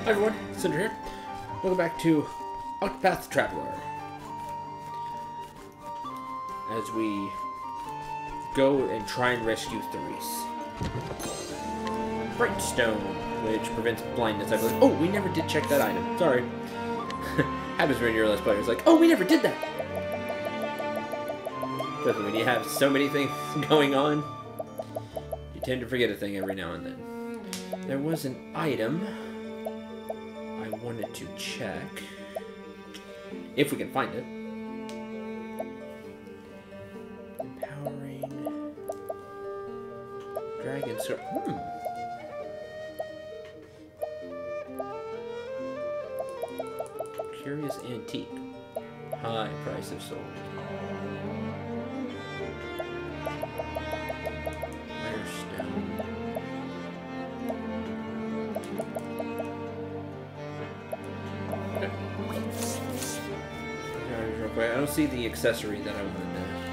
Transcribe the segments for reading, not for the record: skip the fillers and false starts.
Hi everyone, Cendril here. Welcome back to Octopath Traveler. As we go and try and rescue Therese. Bright stone, which prevents blindness, I believe. Oh, we never did check that item. Sorry. Happens when you're less players. Like, oh, we never did that. Especially when you have so many things going on, you tend to forget a thing every now and then. There was an item I wanted to check. If we can find it. Empowering Dragon Sword. Curious antique. High price of sold. Rare stone. Okay. Real quick. I don't see the accessory that I wanted to look for.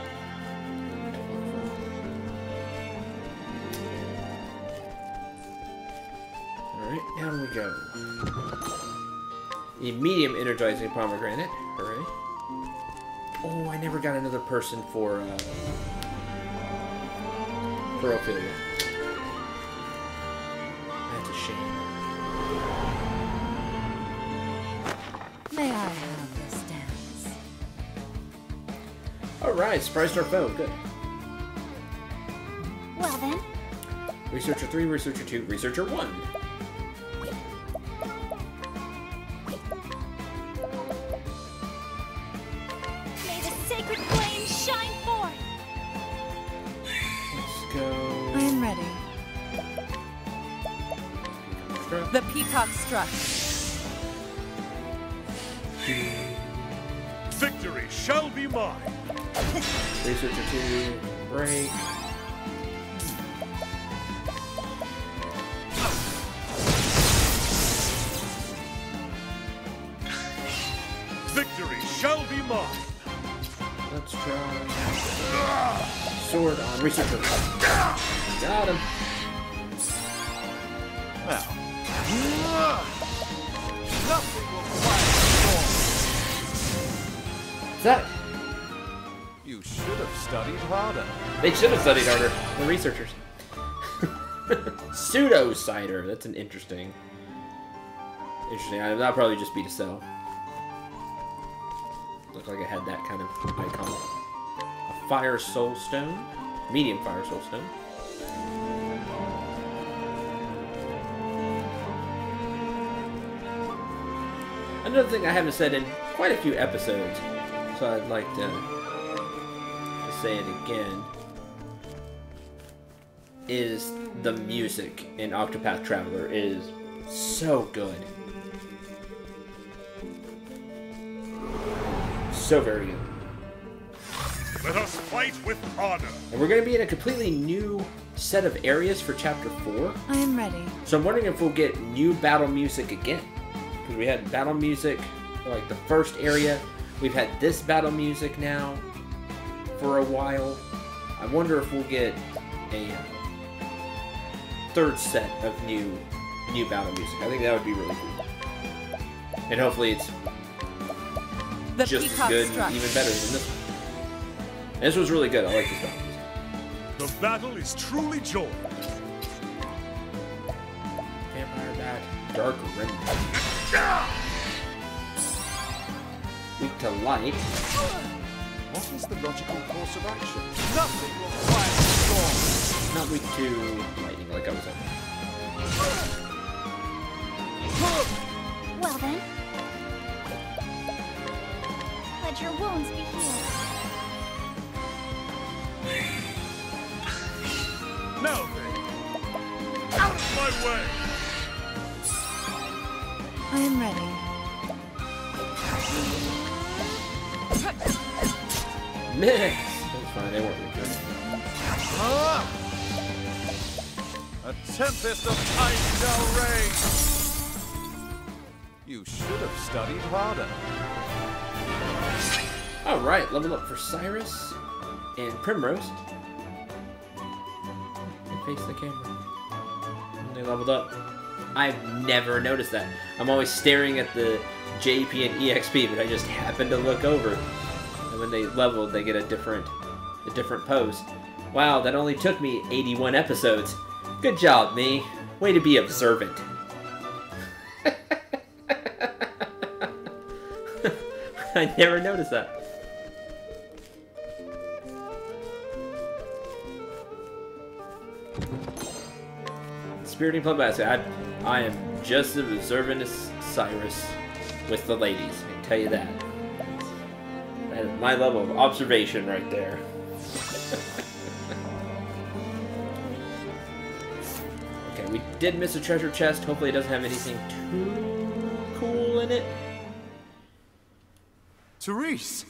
Alright, down we go. A medium energizing pomegranate. Hooray. Oh, I never got another person for Ophelia. That's a shame. May I have this dance? Alright, surprised our foe. Good. Well then. Researcher 3, Researcher 2, Researcher 1. May the sacred flame shine forth! Let's go. I am ready. Struck. The peacock struck. Victory shall be mine. Researcher 2, break. Victory shall be mine. Let's try. Sword on Researcher. Got him. Now, nothing will quiet Is that? the storm. You should have studied harder. They should have studied harder. The researchers. Pseudo cider. That's an interesting item. That'll probably just be to sell. Looked like I had that kind of icon. A fire soul stone. Medium fire soul stone. Another thing I haven't said in quite a few episodes, so I'd like to say it again, is the music in Octopath Traveler is so good. So very good. Let us fight with honor. And we're going to be in a completely new set of areas for Chapter 4. I am ready. So I'm wondering if we'll get new battle music again. Because we had battle music for like the first area. We've had this battle music now for a while. I wonder if we'll get a third set of new battle music. I think that would be really cool. And hopefully it's The just as peacock good struck. and even better than this one. And this was really good. I like this battle music. The battle is truly joined. Vampire Bat, Dark Remnant. Weak to light. What is the logical course of action? Nothing will quiet the storm. Not weak to lightning like I was hoping. Well then. Let your wounds be healed. Now then, out of my way. I am ready. Miss! That's fine, they weren't good. A tempest of ice shall rage. You should have studied harder. Alright, level up for Cyrus and Primrose. And face the camera. And they leveled up. I've never noticed that. I'm always staring at the JP and EXP, but I just happen to look over. And when they leveled, they get a different pose. Wow, that only took me 81 episodes. Good job, me. Way to be observant. I never noticed that. Spiriting Plum Basket. I am just as observant as Cyrus with the ladies. I can tell you that. That is my level of observation right there. Okay, we did miss a treasure chest. Hopefully it doesn't have anything too cool in it. Therese!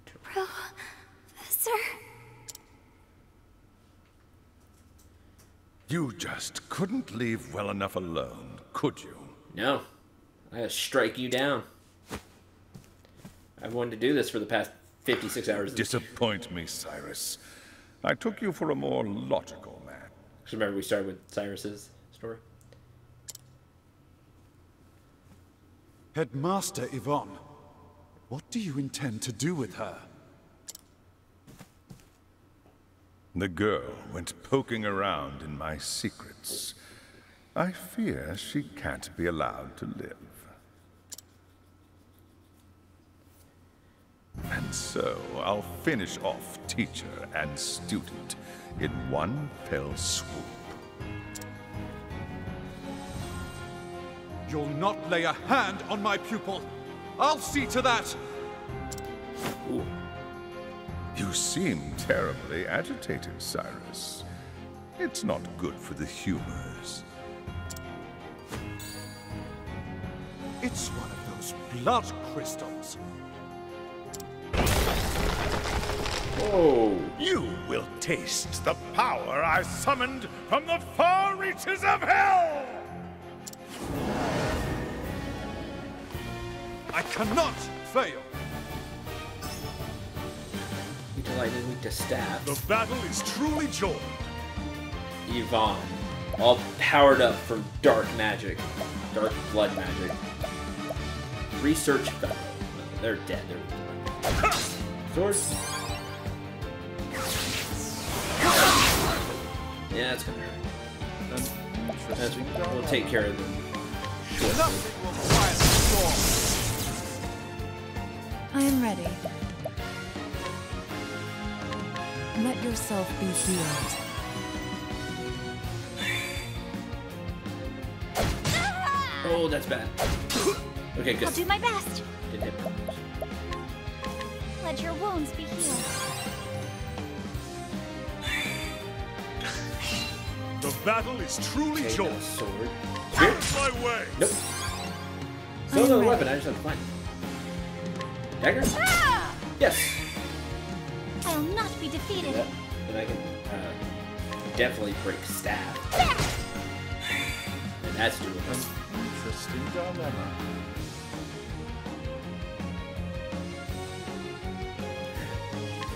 Professor? You just couldn't leave well enough alone, could you? No. I gotta strike you down. I've wanted to do this for the past 56 hours. Disappoint me, Cyrus. I took you for a more logical man. Because remember we started with Cyrus's story? Headmaster Yvonne, what do you intend to do with her? The girl went poking around in my secrets. I fear she can't be allowed to live. And so I'll finish off teacher and student in one fell swoop. You'll not lay a hand on my pupil. I'll see to that. Ooh. You seem terribly agitated, Cyrus. It's not good for the humors. It's one of those blood crystals. Oh. You will taste the power I summoned from the far reaches of hell! I cannot fail. Weak to lightning, weak to staff. The battle is truly joined. Yvonne. All powered up from dark magic. Dark blood magic. Research fellow. No, they're dead. They're swords. Yeah, that's gonna hurt. We'll take care of them shortly. Nothing will quiet the storm. I am ready. Let yourself be healed. Oh, that's bad. Okay, good. I'll do my best. Didn't hit me. Let your wounds be healed. The battle is truly Okay, joined. no sword. Out of my way. Nope. Still another weapon, I just have to find it. Dagger? Ah! Yes. I'll not be defeated. Yep. And I can definitely break staff. And that's doable. Interesting dilemma.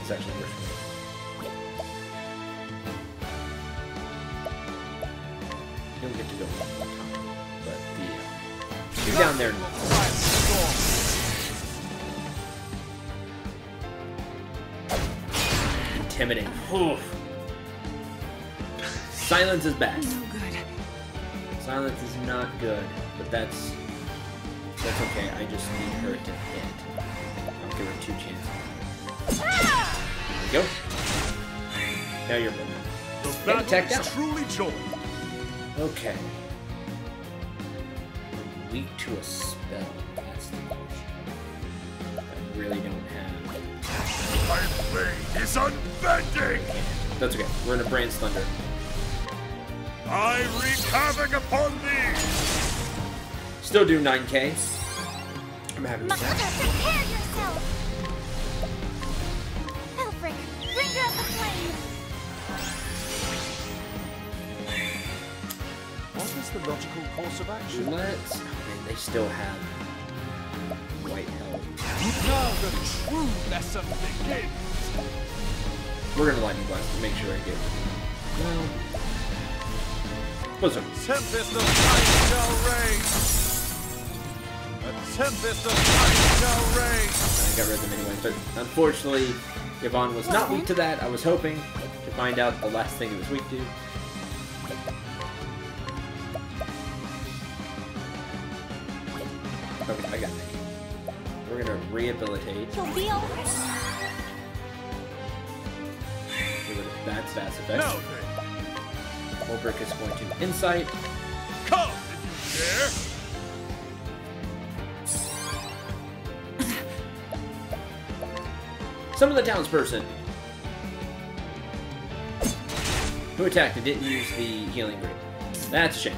It's actually worse. You don't get to go up top, but you're down there. Nothing will quiet the storm. Intimidating. Oof. Silence is bad. No good. Silence is not good, but that's okay. I just need her to hit. I'll give her 2 chances. There we go. Now you're moving. The And battle attack is down. truly joined. Okay. Weak to a spell. That's the question. I really don't have. My blade is unbending! That's okay. We're in a Brain's Thunder. I wreak havoc upon thee! Still do 9k. I'm happy with Mother, that. prepare yourself! Elfric, bring down the flame! What is the logical course of action? Let's. Oh man, they still have white health. Now the true lesson begins. We're gonna lightning blast to make sure I get. Well, What's up? Tempest of ice shall rage. A tempest of ice shall rage. I got rid of them anyway, but unfortunately, Yvonne was not weak to that. I was hoping to find out the last thing it was weak to. Okay, I got it. We're gonna rehabilitate. You'll be alright. Get rid of that stats effect. No. Holbrook is going to insight. Come if you dare. Summon the townsperson who attacked and didn't use the healing grade. That's a shame.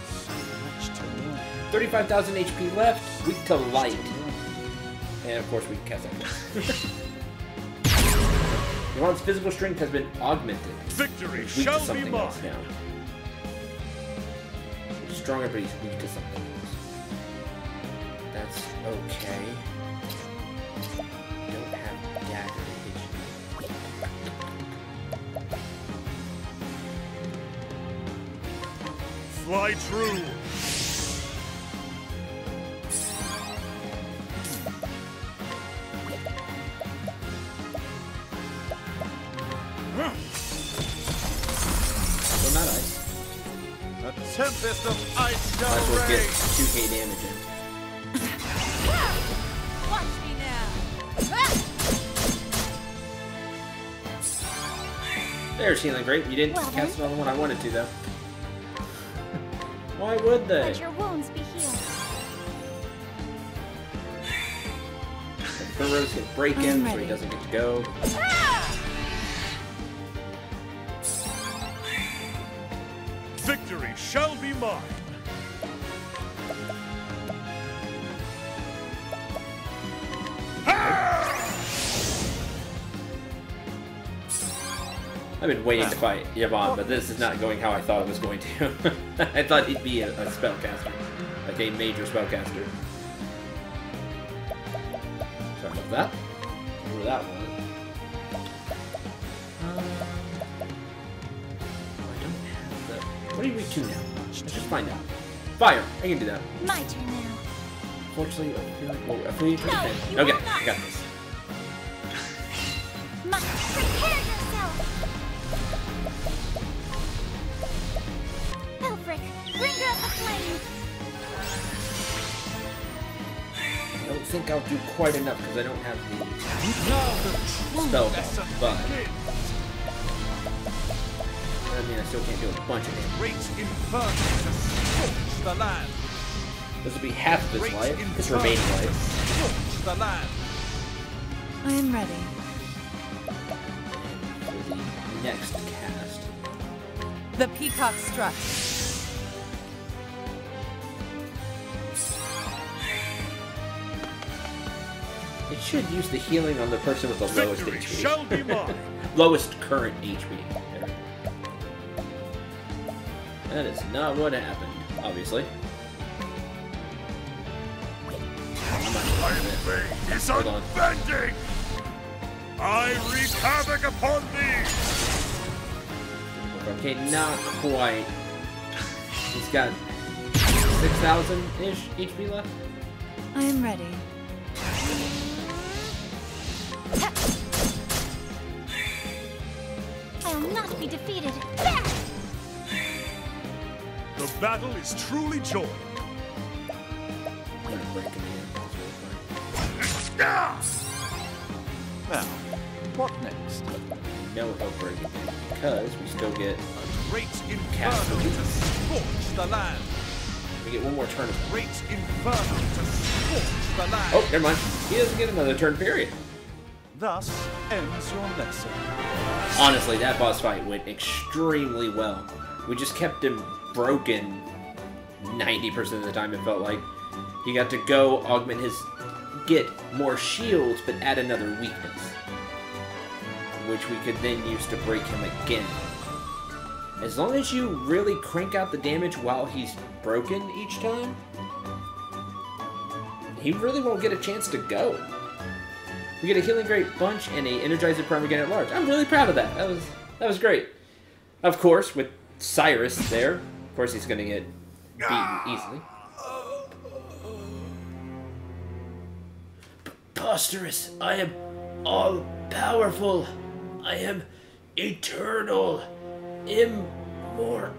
So much to learn. 35,000 HP left. Weak to light. And of course we can cast that. Yvonne's physical strength has been augmented. Victory He's weak shall to be something mine. else now. He's stronger, but he's weak to something else. That's okay. Don't have dagger HP. Fly true. Well, not ice. A tempest of ice shall Might as well get rage. 2k damage in. Watch me now. There's healing great. You didn't Well cast then. another one I wanted to, though. Why would they? Let your wounds be healed. Burrows can break I'm him, so he ready. doesn't get to go. Victory shall be mine. I've been waiting to fight Yvonne, but this is not going how I thought it was going to. I thought he'd be a spellcaster. Like a major spellcaster. Sorry about that. Where that one. I don't have the... What are you weak to now? Let's just find out. Fire! I can do that. My turn now. Fortunately, I feel like... Well, I feel like No, you okay, will not. I got this. Prepare yourself. Elfric, bring out the flame. I don't think I'll do quite enough because I don't have the Now the spell lesson but begins. I mean I still can't do a bunch of damage. Great inferno to scorch the land. This will be half of his Great life, his inferno remaining to life. scorch the land. I am ready. For the next cast. The peacock strut. It should use the healing on the person with the lowest Victory HP. shall be mine. Lowest current HP. There. That is not what happened, obviously. I'm not My doing it. blade is Hold on. unbending! I wreak havoc upon thee! Okay, not quite. He's got 6,000-ish HP left. I am ready. I'll not be defeated. The battle is truly joined. I'm gonna break him in. That's really Now, what next? fine. No he'll break him in because we still get A great inferno to scorch the land. one more turn. Great inferno to scorch the land. Oh, never mind. He doesn't get another turn. Period. Thus ends your lesson. Honestly, that boss fight went extremely well. We just kept him broken 90% of the time, it felt like. He got to go augment his... get more shields, but add another weakness. Which we could then use to break him again. As long as you really crank out the damage while he's broken each time, he really won't get a chance to go. We get a Healing Great Bunch and a Energizer Prime again at large. I'm really proud of that. That was That was great. Of course, with Cyrus there, of course he's gonna get beaten easily. Preposterous! I am all-powerful. I am eternal, immortal.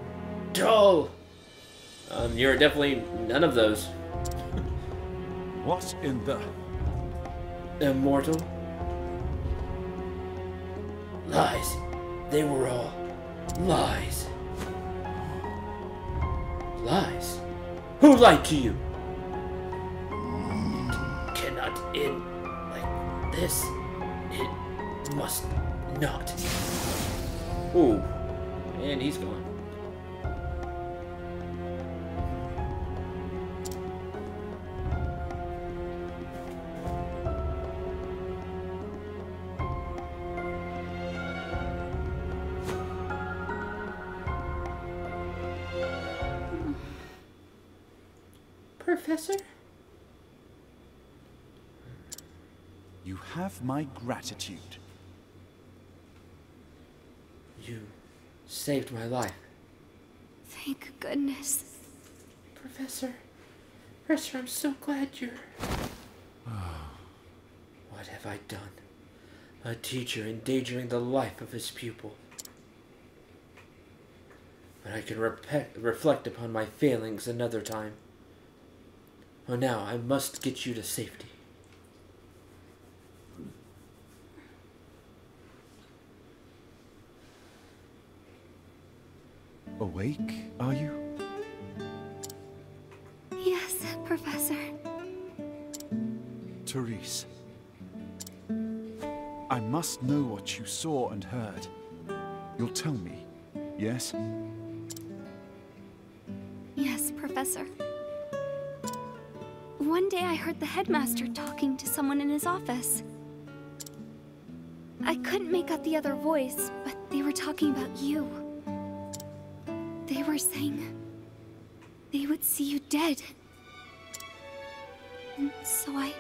You're definitely none of those. What in the... Immortal? Lies. They were all lies. Lies? Who lied to you? It cannot end like this. It must not. Ooh. And he's gone. Professor? You have my gratitude. You saved my life. Thank goodness. Professor, I'm so glad you're... What have I done? A teacher endangering the life of his pupil. But I can reflect upon my failings another time. For now, I must get you to safety. Awake, are you? Yes, Professor. Therese. I must know what you saw and heard. You'll tell me, yes? Yes, Professor. One day I heard the headmaster talking to someone in his office. I couldn't make out the other voice, but they were talking about you. They were saying they would see you dead. And so I...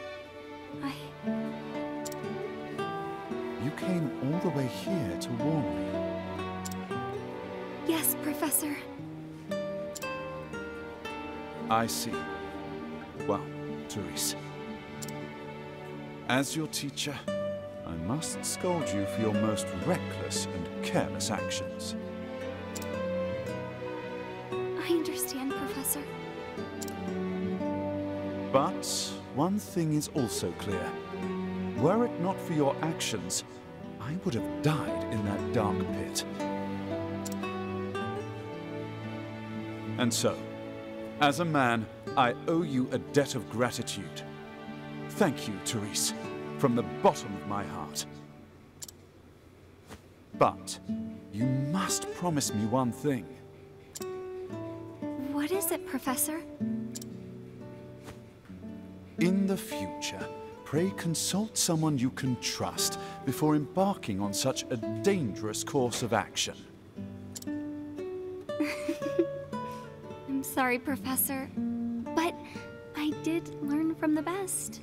You came all the way here to warn me. Yes, Professor. I see. Well, Therese. As your teacher, I must scold you for your most reckless and careless actions. I understand, Professor. But one thing is also clear. Were it not for your actions, I would have died in that dark pit. And so, as a man, I owe you a debt of gratitude. Thank you, Therese, from the bottom of my heart. But you must promise me one thing. What is it, Professor? In the future, pray consult someone you can trust before embarking on such a dangerous course of action. I'm sorry, Professor, but I did learn from the best.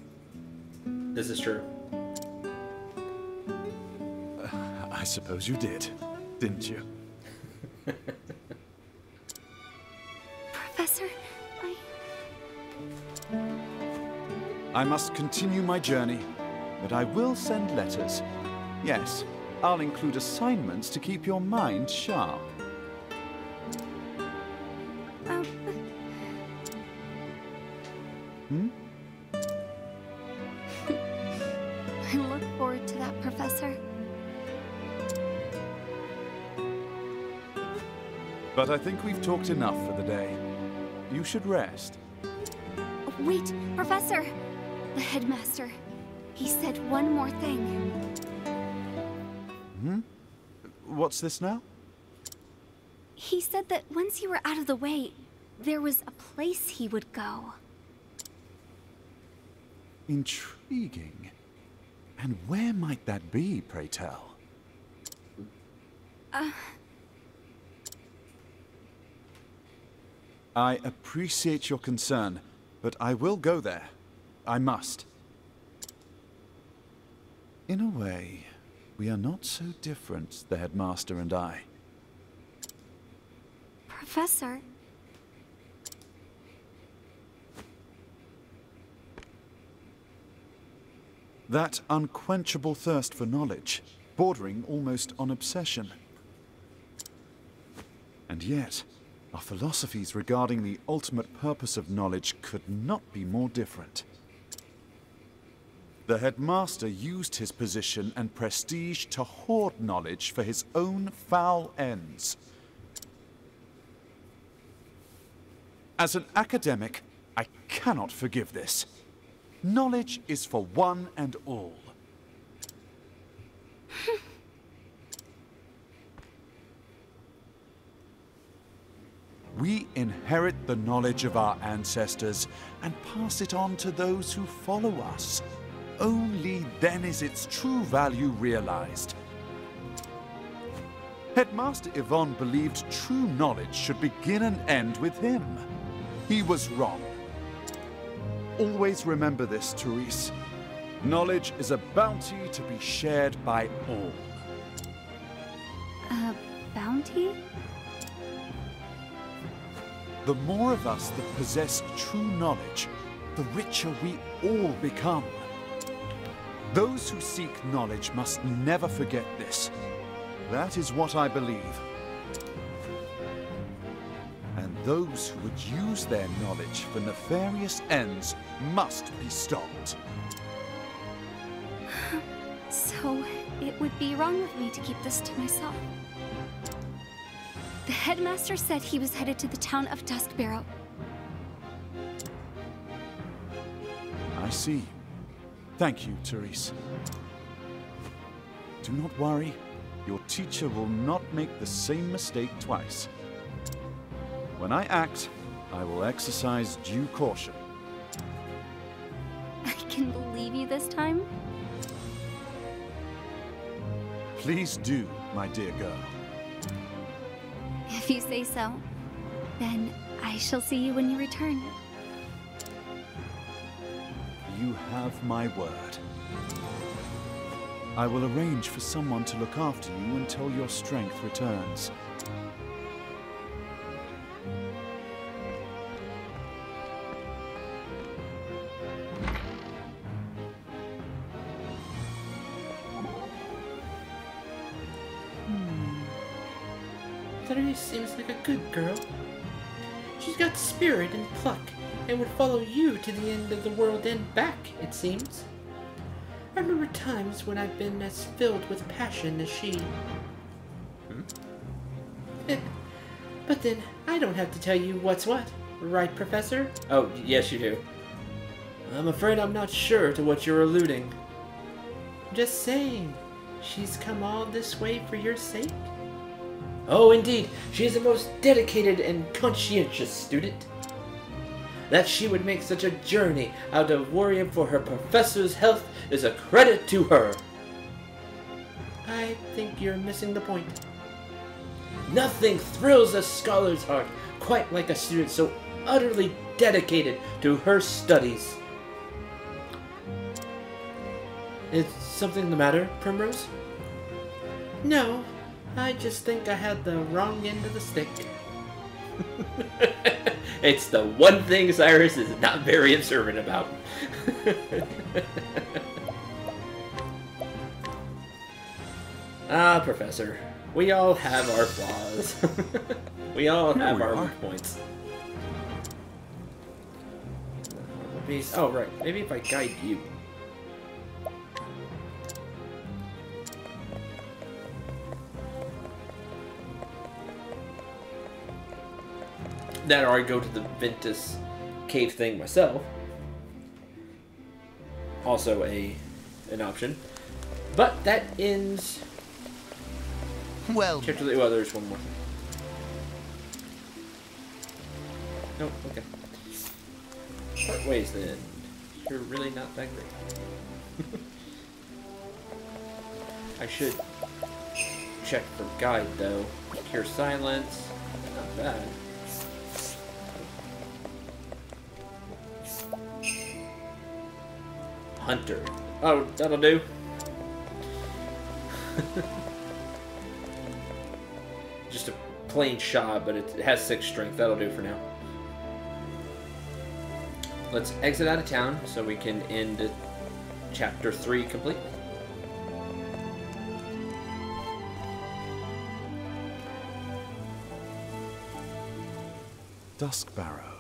This is true. I suppose you did, didn't you? Professor, I must continue my journey, but I will send letters. Yes, I'll include assignments to keep your mind sharp. I look forward to that, Professor. But I think we've talked enough for the day. You should rest. Wait, Professor! The headmaster. He said one more thing. What's this now? He said that once you were out of the way, there was a place he would go. Intriguing. And where might that be, pray tell? I appreciate your concern, but I will go there. I must. In a way, We are not so different, the headmaster and I. Professor. That unquenchable thirst for knowledge, bordering almost on obsession. And yet, our philosophies regarding the ultimate purpose of knowledge could not be more different. The headmaster used his position and prestige to hoard knowledge for his own foul ends. As an academic, I cannot forgive this. Knowledge is for one and all. We inherit the knowledge of our ancestors and pass it on to those who follow us. Only then is its true value realized. Headmaster Yvonne believed true knowledge should begin and end with him. He was wrong. Always remember this, Therese. Knowledge is a bounty to be shared by all. A bounty? The more of us that possess true knowledge, the richer we all become. Those who seek knowledge must never forget this. That is what I believe. And those who would use their knowledge for nefarious ends must be stopped. So, it would be wrong of me to keep this to myself. The headmaster said he was headed to the town of Duskbarrow. I see. Thank you, Therese. Do not worry. Your teacher will not make the same mistake twice. When I act, I will exercise due caution. I can believe you this time? Please do, my dear girl. If you say so, then I shall see you when you return. You have my word. I will arrange for someone to look after you until your strength returns. Therese seems like a good girl. She's got spirit and pluck, and would follow you to the end of the world and back, it seems. I remember times when I've been as filled with passion as she. But then, I don't have to tell you what's what, right, Professor? Oh, yes you do. I'm afraid I'm not sure to what you're alluding. Just saying, she's come all this way for your sake? Oh, indeed, she is a most dedicated and conscientious student. That she would make such a journey out of worrying for her professor's health is a credit to her. I think you're missing the point. Nothing thrills a scholar's heart quite like a student so utterly dedicated to her studies. Is something the matter, Primrose? No. I just think I had the wrong end of the stick. It's the one thing Cyrus is not very observant about. Ah, Professor. We all have our flaws. We all have our weak points. Oh, right. Maybe if I guide you. That or I go to the Ventus cave thing myself. Also an option. But that ends... Well, well, there's one more. Nope, okay. Part ways then. You're really not that great. I should check for guide though. Cure silence. Not bad. Hunter. Oh, that'll do. Just a plain shot, but it has 6 strength. That'll do for now. Let's exit out of town so we can end chapter 3 completely. Duskbarrow.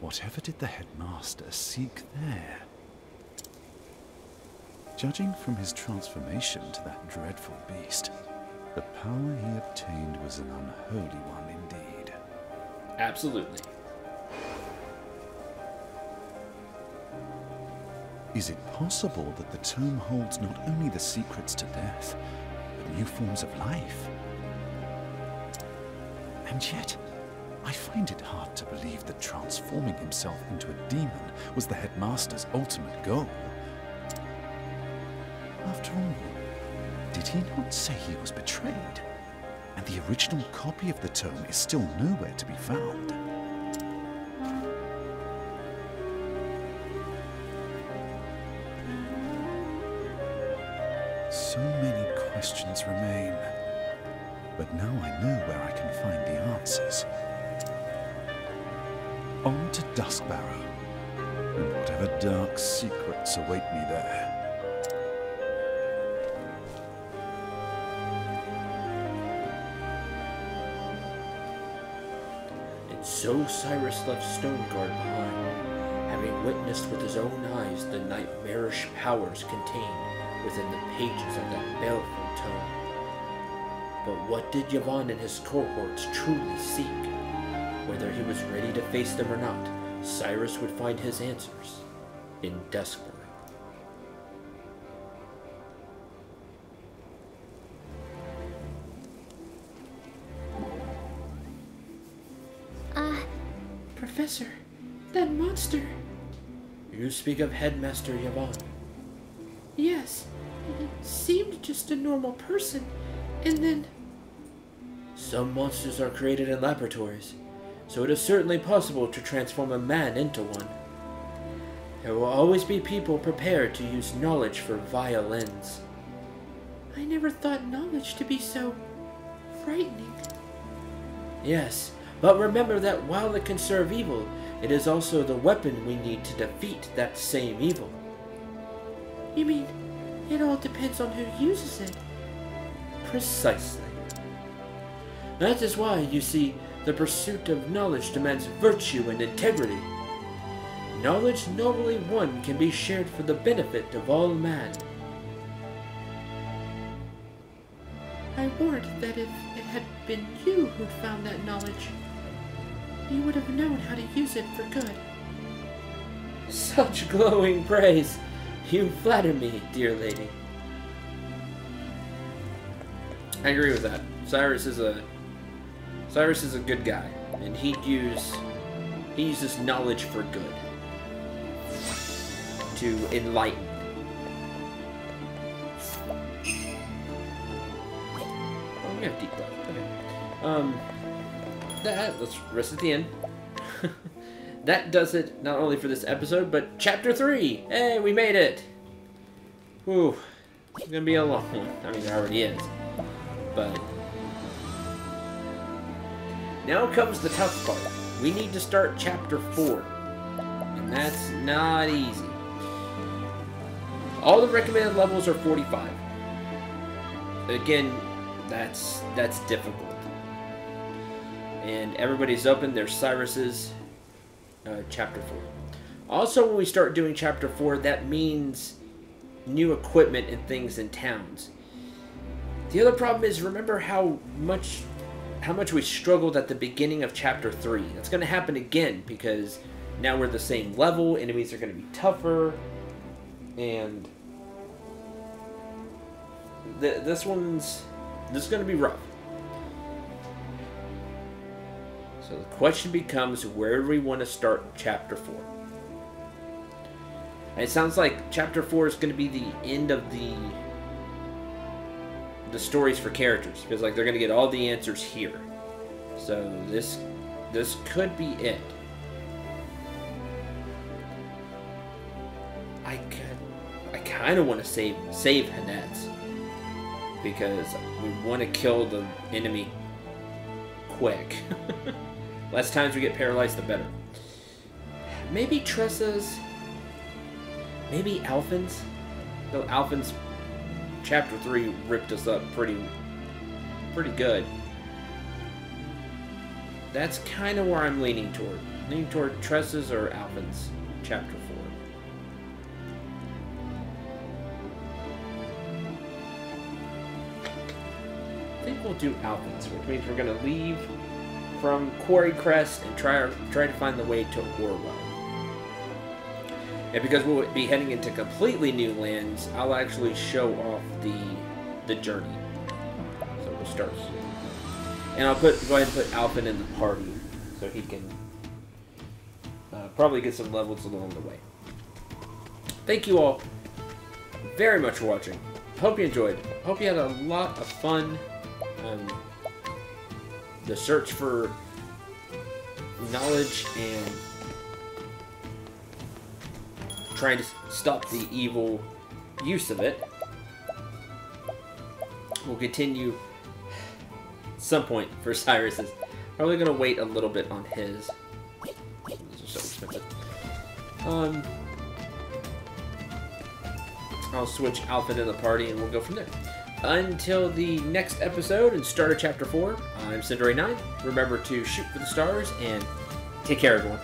Whatever did the headmaster seek there? Judging from his transformation to that dreadful beast, the power he obtained was an unholy one indeed. Absolutely. Is it possible that the tome holds not only the secrets to death, but new forms of life? And yet, I find it hard to believe that transforming himself into a demon was the headmaster's ultimate goal. After all, did he not say he was betrayed? And the original copy of the tome is still nowhere to be found. So many questions remain. But now I know where I can find the answers. On to Duskbarrow, and whatever dark secrets await me there. And so Cyrus left Stoneguard behind, having witnessed with his own eyes the nightmarish powers contained within the pages of that baleful tome. But what did Yvonne and his cohorts truly seek? Whether he was ready to face them or not, Cyrus would find his answers in Duskbarrow. Professor, that monster. You speak of Headmaster Yvonne. Yes, he seemed just a normal person, and then... Some monsters are created in laboratories, so it is certainly possible to transform a man into one. There will always be people prepared to use knowledge for vile ends. I never thought knowledge to be so frightening. Yes, but remember that while it can serve evil, it is also the weapon we need to defeat that same evil. You mean, it all depends on who uses it? Precisely. That is why, you see, the pursuit of knowledge demands virtue and integrity. Knowledge nobly won can be shared for the benefit of all man. I warned that if it had been you who'd found that knowledge, you would have known how to use it for good. Such glowing praise! You flatter me, dear lady. I agree with that. Cyrus is a good guy, and he uses knowledge for good. To enlighten. Oh, we have deep breath. Okay. Let's rest at the end. That does it, not only for this episode, but Chapter 3! Hey, we made it! Whew. It's gonna be a long one. I mean, it already is. But... now comes the tough part. We need to start Chapter 4. And that's not easy. All the recommended levels are 45. Again, that's difficult. And everybody's open. There's Cyrus's Chapter 4. Also, when we start doing Chapter 4, that means new equipment and things in towns. The other problem is, remember how much we struggled at the beginning of Chapter 3. That's going to happen again, because now we're the same level, enemies are going to be tougher, and this is going to be rough. So the question becomes, where do we want to start Chapter 4? And it sounds like Chapter 4 is going to be the end of the stories for characters. Because like they're going to get all the answers here. So this could be it. I kind of want to save Hanetz, because we want to kill the enemy quick. Less times we get paralyzed, the better. Maybe Tressa's. Maybe Alphen's. Though Alphen's Chapter 3 ripped us up pretty good. That's kind of where I'm leaning toward. Leaning toward Tressa's or Alphen's Chapter 4. I think we'll do Alphen's, which means we're going to leave from Quarry Crest and try to find the way to Orwell. And because we'll be heading into completely new lands, I'll actually show off the journey. So we'll start here. And I'll go ahead and put Alphen in the party so he can probably get some levels along the way. Thank you all very much for watching. Hope you enjoyed. Hope you had a lot of fun. The search for knowledge and trying to stop the evil use of it. We'll continue at some point for Cyrus's. Probably going to wait a little bit on his. These are so expensive. I'll switch Alphen in the party and we'll go from there. Until the next episode and start of Chapter 4, I'm Cendril 9. Remember to shoot for the stars and take care, everyone.